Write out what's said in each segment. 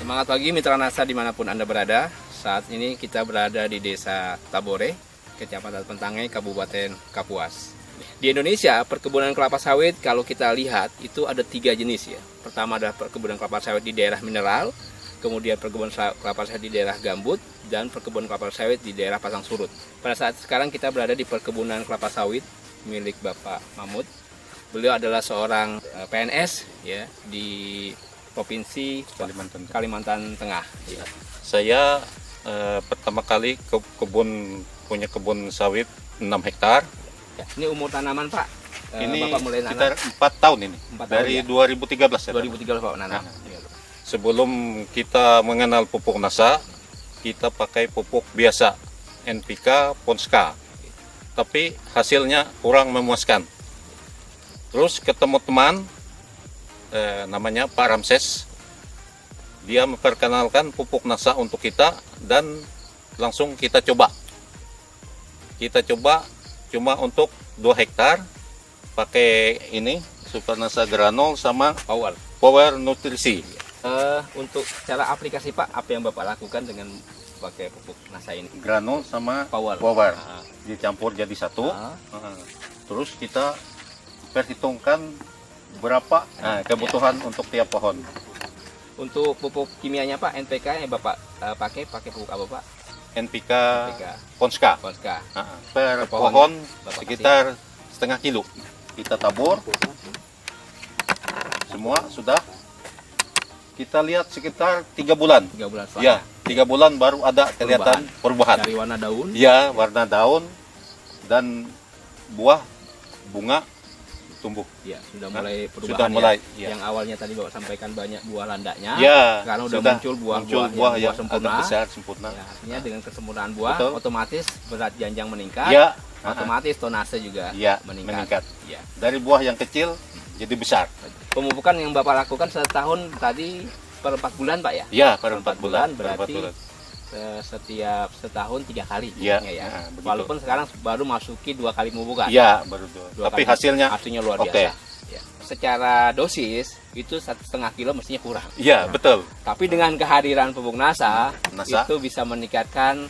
Semangat pagi mitra NASA dimanapun Anda berada. Saat ini kita berada di Desa Tabore, Kecamatan Pentangai, Kabupaten Kapuas. Di Indonesia, perkebunan kelapa sawit kalau kita lihat itu ada 3 jenis ya. Pertama adalah perkebunan kelapa sawit di daerah mineral, kemudian perkebunan kelapa sawit di daerah gambut, dan perkebunan kelapa sawit di daerah pasang surut. Pada saat sekarang kita berada di perkebunan kelapa sawit milik Bapak Mahmud. Beliau adalah seorang PNS ya di Provinsi Kalimantan Tengah. Ya. Saya pertama kali punya kebun sawit 6 hektar. Ya, ini umur tanaman Pak? Ini Bapak mulai sekitar nanam? 4 tahun ini. 4 dari tahun, 2013 ya. 2013 Pak nanam. Ya. Sebelum kita mengenal pupuk NASA, kita pakai pupuk biasa, NPK, Ponska. Tapi hasilnya kurang memuaskan. Terus ketemu teman namanya Pak Ramses, dia memperkenalkan pupuk NASA untuk kita dan langsung kita coba cuma untuk 2 hektar pakai ini Super NASA Granol sama Power Nutrisi. Untuk cara aplikasi Pak, apa yang Bapak lakukan dengan pakai pupuk NASA ini? Granol sama Power. Dicampur jadi satu. Terus kita perhitungkan berapa kebutuhan untuk tiap pohon. Untuk pupuk kimianya Pak, NPK yang Bapak pakai pupuk apa Pak? NPK. Ponska. Per pohon pohon sekitar setengah kilo. Kita tabur. Semua sudah. Kita lihat sekitar 3 bulan. 3 bulan Ya, 3 bulan baru ada kelihatan perubahan. Dari warna daun. Ya, warna daun dan bunga tumbuh. Ya, sudah mulai perubahan. Sudah mulai. Ya. Yang awalnya tadi Bapak sampaikan banyak buah landaknya. Ya, sekarang sudah muncul buah yang sempurna. Besar, sempurna. Ya, artinya dengan kesempurnaan buah, Betul. otomatis berat janjang meningkat. Ya, otomatis tonase juga meningkat. Ya. Dari buah yang kecil jadi besar. Pemupukan yang Bapak lakukan setahun tadi per 4 bulan Pak ya? Ya, per 4 bulan. Berarti setiap setahun 3 kali. Ya, ya. Walaupun sekarang baru masuki 2 kali pemupukan. Ya, baru 2. Tapi hasilnya luar biasa. Ya. Secara dosis itu 1,5 kilo mestinya kurang. Iya, betul. Tapi dengan kehadiran pupuk NASA itu bisa meningkatkan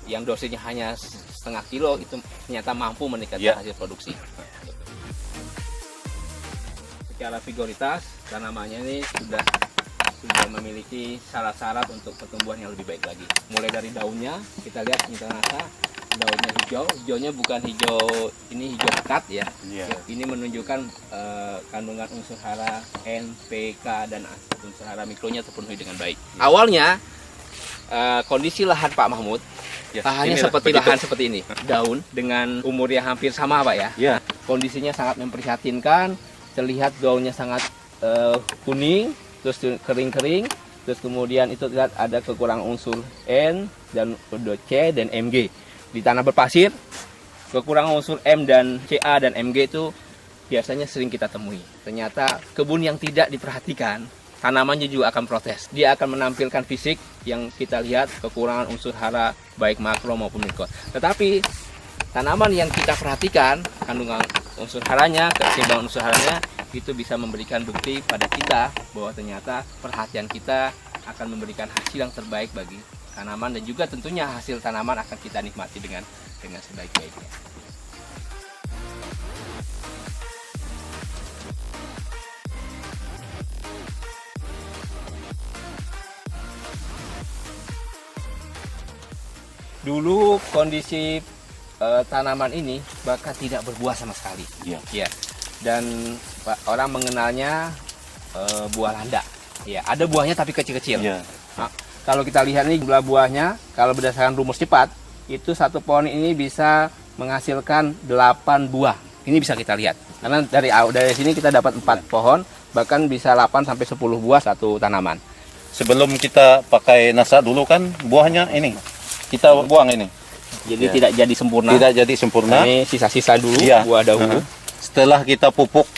yang dosisnya hanya 0,5 kilo itu ternyata mampu meningkatkan hasil produksi. Secara vigoritas tanamannya ini sudah memiliki syarat-syarat untuk pertumbuhan yang lebih baik lagi. Mulai dari daunnya kita lihat mitra NASA, daunnya hijaunya bukan hijau pekat ya. Ini menunjukkan kandungan unsur hara N, P, K dan unsur hara mikronya terpenuhi dengan baik. Awalnya kondisi lahan Pak Mahmud lahannya lahan seperti ini, daun dengan umur yang hampir sama Pak ya. Kondisinya sangat memprihatinkan, terlihat daunnya sangat kuning, terus kering-kering, terus kemudian itu lihat ada kekurangan unsur N dan C dan Mg. Di tanah berpasir, kekurangan unsur M dan Ca dan Mg itu biasanya sering kita temui. Ternyata kebun yang tidak diperhatikan, tanamannya juga akan protes. Dia akan menampilkan fisik yang kita lihat kekurangan unsur hara baik makro maupun mikro. Tetapi tanaman yang kita perhatikan kandungan unsur haranya, keseimbangan unsur haranya itu bisa memberikan bukti pada kita bahwa ternyata perhatian kita akan memberikan hasil yang terbaik bagi tanaman dan juga tentunya hasil tanaman akan kita nikmati dengan sebaik-baiknya. Dulu kondisi tanaman ini bahkan tidak berbuah sama sekali. Ya. Dan orang mengenalnya buah landak. Ya, ada buahnya tapi kecil-kecil. Nah, kalau kita lihat ini jumlah buahnya, kalau berdasarkan rumus cepat, itu satu pohon ini bisa menghasilkan 8 buah. Ini bisa kita lihat. Karena dari sini kita dapat 4 pohon, bahkan bisa 8 sampai 10 buah satu tanaman. Sebelum kita pakai NASA dulu kan buahnya ini kita buang ini. Jadi tidak jadi sempurna. Tidak jadi sempurna. Ini sisa-sisa dulu buah dahulu. Setelah kita pupuk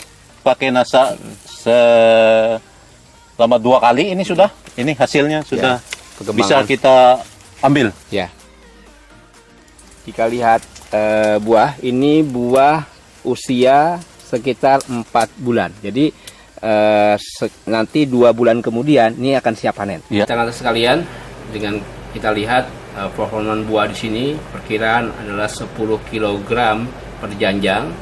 pakai NASA selama 2 kali ini sudah, ini hasilnya sudah bisa kita ambil. Ya. Jika lihat buah, ini buah usia sekitar 4 bulan. Jadi nanti 2 bulan kemudian ini akan siap panen. Ya. Teman-teman sekalian, dengan kita lihat performa buah di sini perkiraan adalah 10 kg per janjang.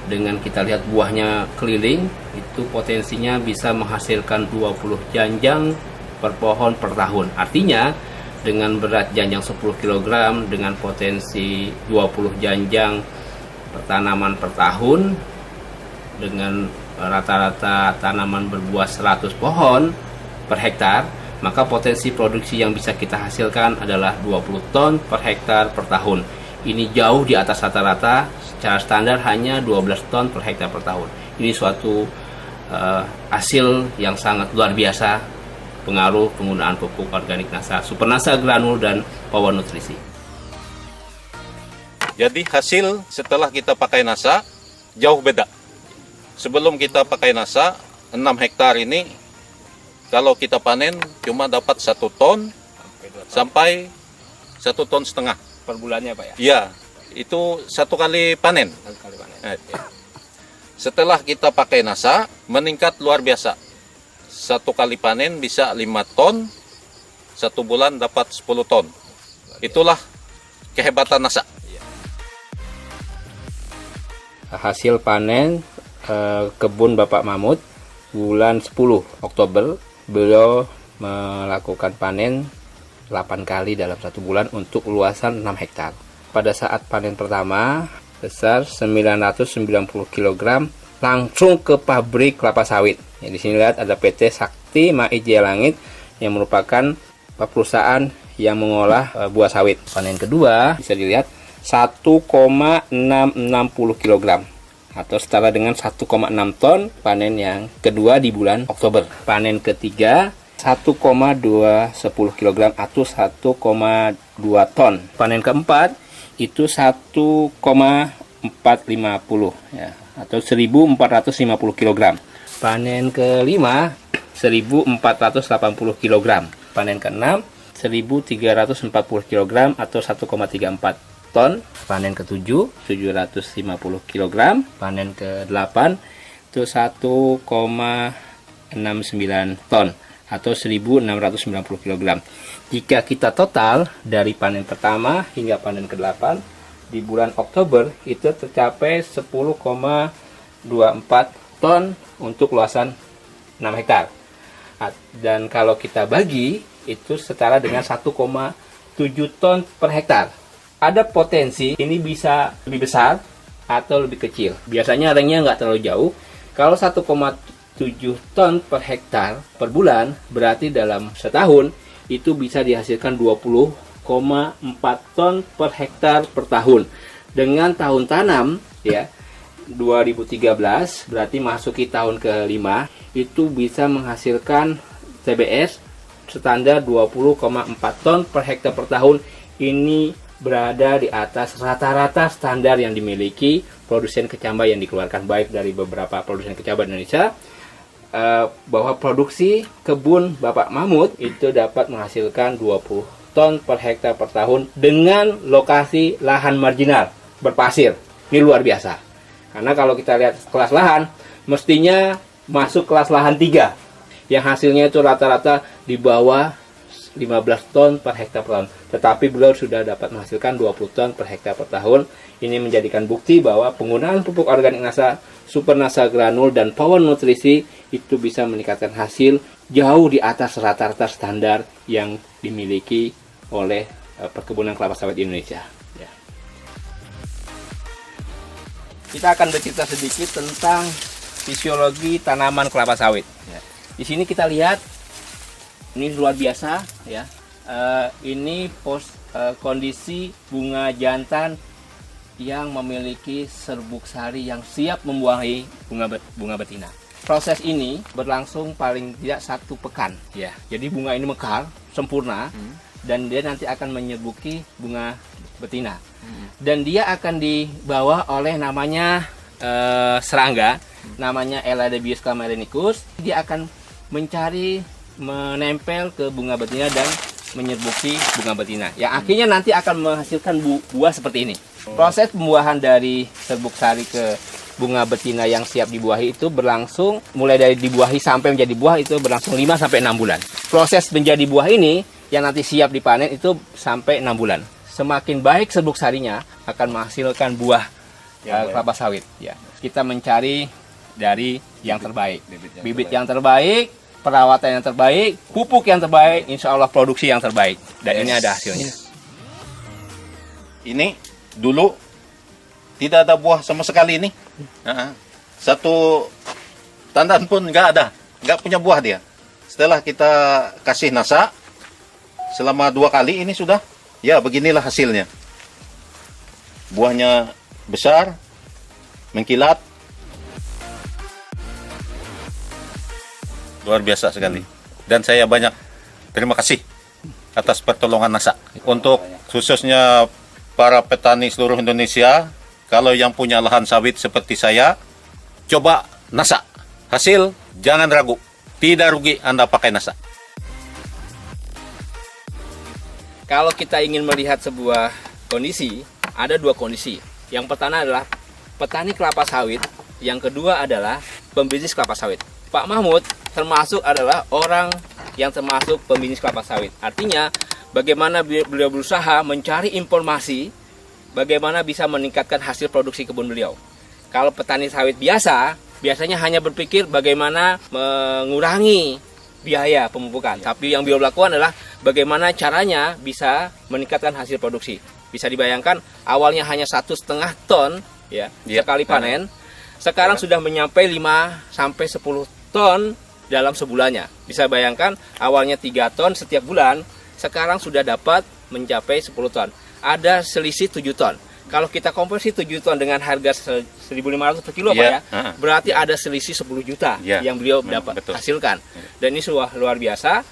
Dengan kita lihat buahnya keliling, itu potensinya bisa menghasilkan 20 janjang per pohon per tahun. Artinya dengan berat janjang 10 kg dengan potensi 20 janjang per tanaman per tahun, dengan rata-rata tanaman berbuah 100 pohon per hektar, maka potensi produksi yang bisa kita hasilkan adalah 20 ton per hektar per tahun. Ini jauh di atas rata-rata, secara standar hanya 12 ton per hektar per tahun. Ini suatu hasil yang sangat luar biasa pengaruh penggunaan pupuk organik NASA, Super NASA Granul dan Power Nutrisi. Jadi hasil setelah kita pakai NASA jauh beda. Sebelum kita pakai NASA, 6 hektar ini kalau kita panen cuma dapat 1 ton sampai 1,5 ton Per bulannya Pak ya? Iya, itu 1 kali panen. Setelah kita pakai NASA, meningkat luar biasa. 1 kali panen bisa 5 ton, 1 bulan dapat 10 ton. Itulah kehebatan NASA. Hasil panen kebun Bapak Mahmud bulan 10 Oktober, beliau melakukan panen 8 kali dalam 1 bulan untuk luasan 6 hektar. Pada saat panen pertama besar 990 kg langsung ke pabrik kelapa sawit. Ya, di sini lihat ada PT Sakti Mai Jaya Langit yang merupakan perusahaan yang mengolah buah sawit. Panen kedua bisa dilihat 1,660 kg atau setara dengan 1,6 ton panen yang kedua di bulan Oktober. Panen ketiga 1,210 kg atau 1,2 ton. Panen keempat itu 1,450 ya, atau 1.450 kg. Panen kelima 1.480 kg. Panen keenam 1.340 kg atau 1,34 ton. Panen ketujuh 750 kg. Panen ke-8 itu 1,69 ton atau 1.690 kg. Jika kita total dari panen pertama hingga panen ke-8 di bulan Oktober itu tercapai 10,24 ton untuk luasan 6 hektar. Dan kalau kita bagi itu setara dengan 1,7 ton per hektar. Ada potensi ini bisa lebih besar atau lebih kecil. Biasanya ringnya nggak terlalu jauh. Kalau 1,7 ton per hektar per bulan, berarti dalam setahun itu bisa dihasilkan 20,4 ton per hektar per tahun. Dengan tahun tanam ya 2013 berarti masuki tahun ke-5 itu bisa menghasilkan TBS standar 20,4 ton per hektar per tahun. Ini berada di atas rata-rata standar yang dimiliki produsen kecambah yang dikeluarkan baik dari beberapa produsen kecambah Indonesia, bahwa produksi kebun Bapak Mahmud itu dapat menghasilkan 20 ton per hektar per tahun dengan lokasi lahan marginal berpasir. Ini luar biasa. Karena kalau kita lihat kelas lahan, mestinya masuk kelas lahan 3 yang hasilnya itu rata-rata di bawah 15 ton per hektar per tahun. Tetapi beliau sudah dapat menghasilkan 20 ton per hektar per tahun. Ini menjadikan bukti bahwa penggunaan pupuk organik NASA, Super NASA Granul, dan Power Nutrisi itu bisa meningkatkan hasil jauh di atas rata-rata standar yang dimiliki oleh perkebunan kelapa sawit Indonesia. Ya. Kita akan bercerita sedikit tentang fisiologi tanaman kelapa sawit. Ya. Di sini kita lihat ini luar biasa ya. Ini kondisi bunga jantan yang memiliki serbuk sari yang siap membuahi bunga betina. Proses ini berlangsung paling tidak 1 pekan ya. Jadi bunga ini mekar sempurna dan dia nanti akan menyerbuki bunga betina. Dan dia akan dibawa oleh namanya serangga, namanya Eladebius camerenicus. Dia akan menempel ke bunga betina dan menyerbuki bunga betina. Yang akhirnya nanti akan menghasilkan buah seperti ini. Proses pembuahan dari serbuk sari ke bunga betina yang siap dibuahi itu berlangsung mulai dari dibuahi sampai menjadi buah itu berlangsung 5 sampai 6 bulan. Proses menjadi buah ini yang nanti siap dipanen itu sampai 6 bulan. Semakin baik serbuk sarinya akan menghasilkan buah kelapa sawit. Ya, kita mencari dari yang terbaik, bibit yang terbaik, perawatan yang terbaik, pupuk yang terbaik, insya Allah produksi yang terbaik. Dan ini ada hasilnya. Ini dulu tidak ada buah sama sekali ini. Satu tandan pun nggak ada, nggak punya buah dia. Setelah kita kasih nasa selama 2 kali ini sudah, ya beginilah hasilnya. Buahnya besar, mengkilat, luar biasa sekali. Dan saya banyak terima kasih atas pertolongan nasa. Untuk khususnya para petani seluruh Indonesia, kalau yang punya lahan sawit seperti saya, coba nasa. Hasil jangan ragu, tidak rugi Anda pakai nasa. Kalau kita ingin melihat sebuah kondisi, ada 2 kondisi. Yang pertama adalah petani kelapa sawit, yang kedua adalah pembisnis kelapa sawit. Pak Mahmud termasuk adalah orang yang termasuk pembisnis kelapa sawit. Artinya, bagaimana beliau berusaha mencari informasi, bagaimana bisa meningkatkan hasil produksi kebun beliau. Kalau petani sawit biasanya hanya berpikir bagaimana mengurangi biaya pemupukan. Tapi yang beliau lakukan adalah bagaimana caranya bisa meningkatkan hasil produksi. Bisa dibayangkan awalnya hanya 1,5 ton ya sekali panen. Sekarang sudah menyampai 5 sampai 10 ton dalam sebulannya. Bisa bayangkan awalnya 3 ton setiap bulan, sekarang sudah dapat mencapai 10 ton. Ada selisih 7 ton. Kalau kita konversi 7 ton dengan harga 1.500 per kilo Pak ya, berarti ada selisih 10 juta yang beliau dapat hasilkan. Dan ini luar biasa.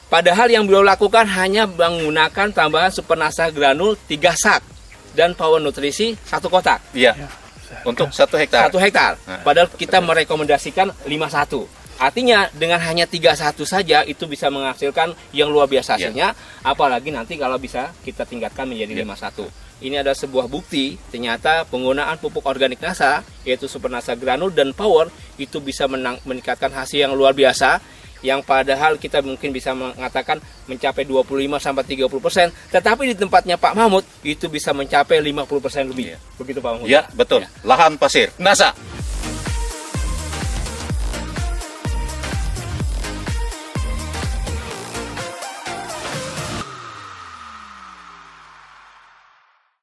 Padahal yang beliau lakukan hanya menggunakan tambahan super nasa granul 3 sak dan power nutrisi 1 kotak. Untuk 1 hektar. 1 hektar. Padahal kita merekomendasikan 51. Artinya dengan hanya 31 saja itu bisa menghasilkan yang luar biasa hasilnya. Apalagi nanti kalau bisa kita tingkatkan menjadi 51. Ini adalah sebuah bukti ternyata penggunaan pupuk organik nasa yaitu super nasa granul dan power itu bisa meningkatkan hasil yang luar biasa. Yang padahal kita mungkin bisa mengatakan mencapai 25-30%, tetapi di tempatnya Pak Mahmud itu bisa mencapai 50% lebih. Begitu Pak Mahmud? Ya, betul. Lahan pasir. Nasa.